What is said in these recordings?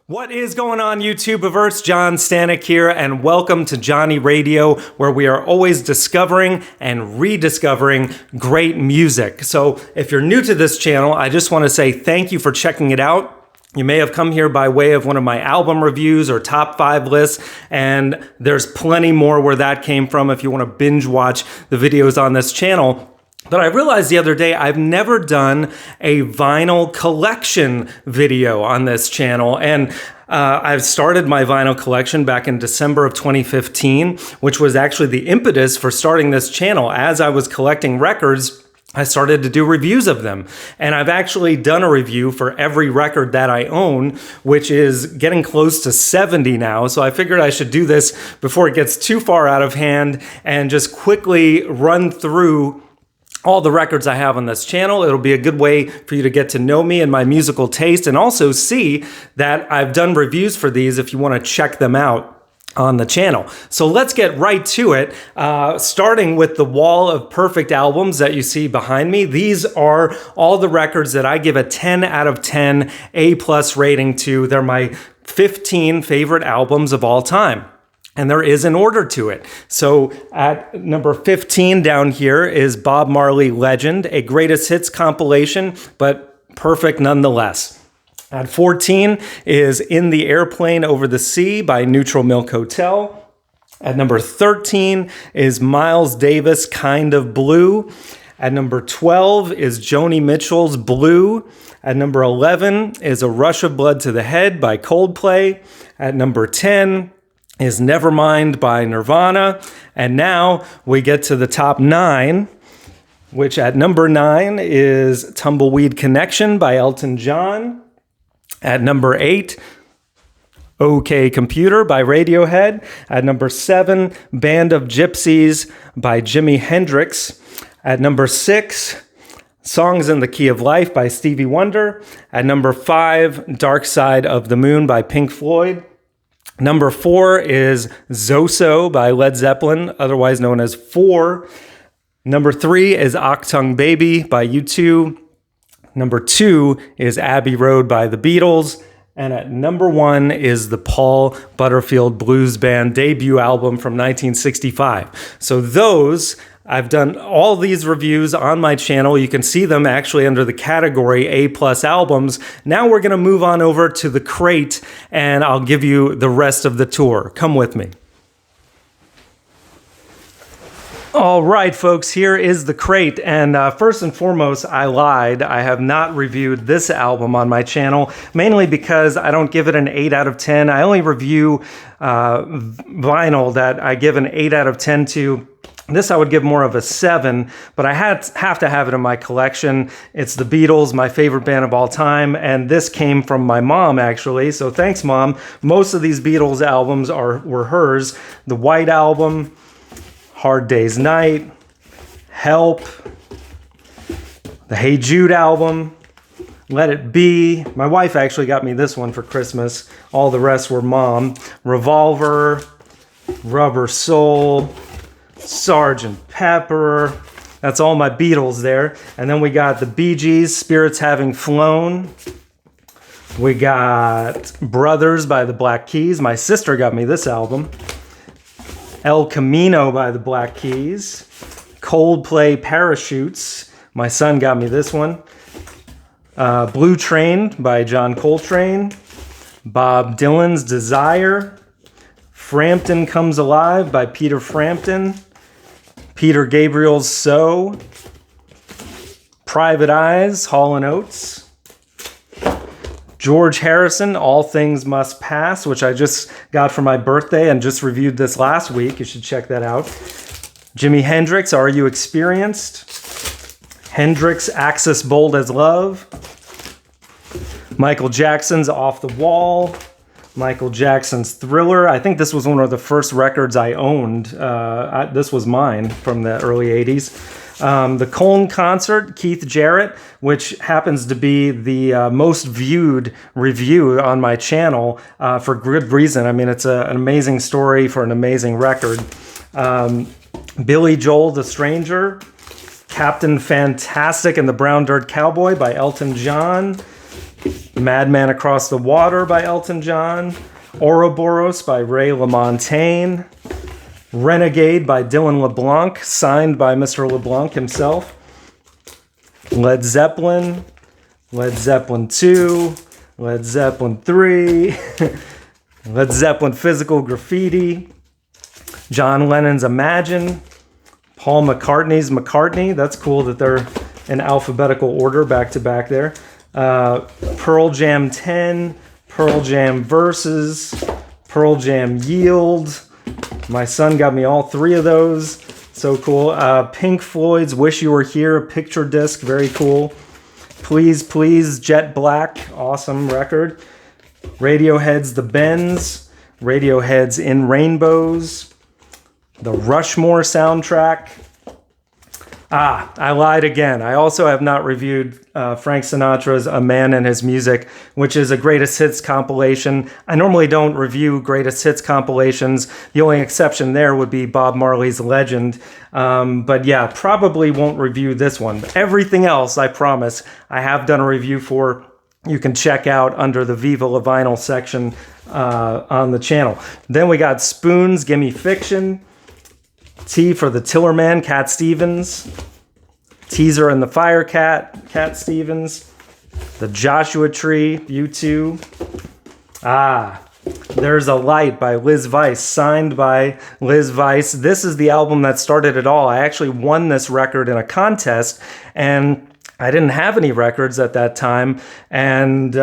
What is going on, YouTubeverse? John Stanek here, and welcome to Johnny Radio, where we are always discovering and rediscovering great music. So if you're new to this channel, I just want to say thank you for checking it out. You may have come here by way of one of my album reviews or top 5 lists, and there's plenty more where that came from if you want to binge watch the videos on this channel. But I realized the other day I've never done a vinyl collection video on this channel, and I've started my vinyl collection back in December of 2015, which was actually the impetus for starting this channel. As I was collecting records, I started to do reviews of them. And I've actually done a review for every record that I own, which is getting close to 70 now. So I figured I should do this before it gets too far out of hand and just quickly run through all the records I have on this channel. It'll be a good way for you to get to know me and my musical taste, and also see that I've done reviews for these if you want to check them out on the channel. So let's get right to it, starting with the wall of perfect albums that you see behind me. These are all the records that I give a 10 out of 10 A+ rating to. They're my 15 favorite albums of all time. And there is an order to it. So at number 15 down here is Bob Marley Legend, a greatest hits compilation, but perfect nonetheless. At 14 is In the Airplane Over the Sea by Neutral Milk Hotel. At number 13 is Miles Davis, Kind of Blue. At number 12 is Joni Mitchell's Blue. At number 11 is A Rush of Blood to the Head by Coldplay. At number 10 is Nevermind by Nirvana. And now we get to the top 9, which at number 9 is Tumbleweed Connection by Elton John. At number 8, OK Computer by Radiohead. At number 7, Band of Gypsies by Jimi Hendrix. At number 6, Songs in the Key of Life by Stevie Wonder. At number 5, Dark Side of the Moon by Pink Floyd. Number 4 is Zoso by Led Zeppelin, otherwise known as 4. Number 3 is Achtung Baby by U2. Number 2 is Abbey Road by the Beatles. And at number 1 is the Paul Butterfield Blues Band debut album from 1965. So those, I've done all these reviews on my channel. You can see them actually under the category A+ albums. Now we're going to move on over to the crate, and I'll give you the rest of the tour. Come with me. All right, folks, here is the crate. And first and foremost, I lied. I have not reviewed this album on my channel, mainly because I don't give it an 8 out of 10. I only review vinyl that I give an 8 out of 10 to. This I would give more of a 7, but I have to have it in my collection. It's the Beatles, my favorite band of all time, and this came from my mom, actually. So thanks, Mom. Most of these Beatles albums were hers. The White Album, Hard Day's Night, Help, the Hey Jude album, Let It Be. My wife actually got me this one for Christmas. All the rest were Mom. Revolver, Rubber Soul, Sgt. Pepper. That's all my Beatles there. And then we got the Bee Gees, Spirits Having Flown. We got Brothers by the Black Keys. My sister got me this album. El Camino by the Black Keys. Coldplay Parachutes. My son got me this one. Blue Train by John Coltrane. Bob Dylan's Desire. Frampton Comes Alive by Peter Frampton. Peter Gabriel's So. Private Eyes, Hall & Oates. George Harrison, All Things Must Pass, which I just got for my birthday and just reviewed this last week. You should check that out. Jimi Hendrix, Are You Experienced? Hendrix, Axis Bold as Love. Michael Jackson's Off the Wall. Michael Jackson's Thriller. I think this was one of the first records I owned. This was mine from the early 80s. The Cologne Concert, Keith Jarrett, which happens to be the most viewed review on my channel for good reason. I mean, it's an amazing story for an amazing record. Billy Joel, The Stranger. Captain Fantastic and the Brown Dirt Cowboy by Elton John. Madman Across the Water by Elton John, Ouroboros by Ray LaMontagne, Renegade by Dylan LeBlanc, signed by Mr. LeBlanc himself, Led Zeppelin, Led Zeppelin 2, Led Zeppelin 3, Led Zeppelin Physical Graffiti, John Lennon's Imagine, Paul McCartney's McCartney. That's cool that they're in alphabetical order back to back there. Pearl Jam 10, Pearl Jam Versus, Pearl Jam Yield. My son got me all three of those. So cool. Pink Floyd's Wish You Were Here, picture disc. Very cool. Please Please, Jet Black. Awesome record. Radiohead's The Bends. Radiohead's In Rainbows. The Rushmore soundtrack. I lied again. I also have not reviewed Frank Sinatra's A Man and His Music, which is a greatest hits compilation. I normally don't review greatest hits compilations. The only exception there would be Bob Marley's Legend. But yeah, probably won't review this one. Everything else, I promise, I have done a review for. You can check out under the Viva La Vinyl section on the channel. Then we got Spoons, Gimme Fiction. T for the Tillerman, Cat Stevens. Teaser and the Fire Cat, Cat Stevens. The Joshua Tree, U2. There's a Light by Liz Weiss, signed by Liz Weiss. This is the album that started it all. I actually won this record in a contest, and I didn't have any records at that time. And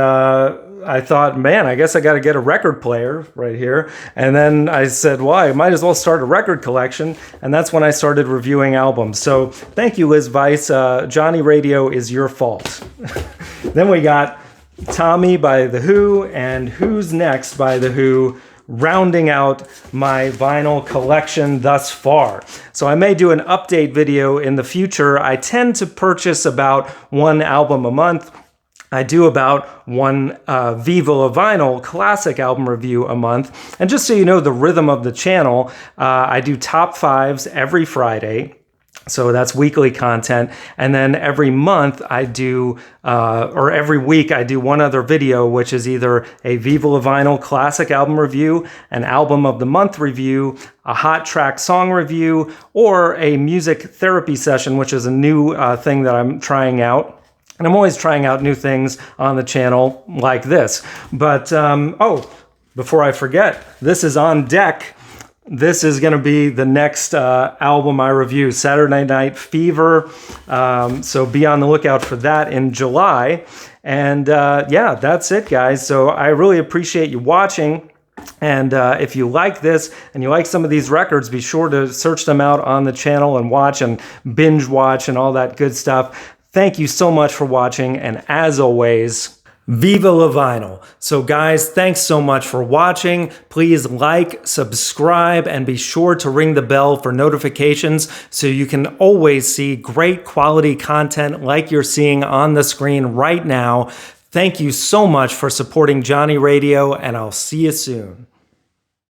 I thought, man, I guess I got to get a record player right here. And then I said, well, I might as well start a record collection. And that's when I started reviewing albums. So thank you, Liz Weiss. Johnny Radio is your fault. Then we got Tommy by The Who and Who's Next by The Who, rounding out my vinyl collection thus far. So I may do an update video in the future. I tend to purchase about one album a month. I do about one Viva La Vinyl classic album review a month. And just so you know the rhythm of the channel, I do top fives every Friday. So that's weekly content. And then every month I do, or every week I do one other video, which is either a Viva La Vinyl classic album review, an album of the month review, a hot track song review, or a music therapy session, which is a new thing that I'm trying out. And I'm always trying out new things on the channel like this. But, before I forget, this is on deck. This is going to be the next album I review, Saturday Night Fever. So be on the lookout for that in July. And yeah, that's it, guys. So I really appreciate you watching. And if you like this and you like some of these records, be sure to search them out on the channel and watch and binge watch and all that good stuff. Thank you so much for watching, and as always, Viva La Vinyl. So guys, thanks so much for watching. Please like, subscribe, and be sure to ring the bell for notifications so you can always see great quality content like you're seeing on the screen right now. Thank you so much for supporting Johnny Radio, and I'll see you soon.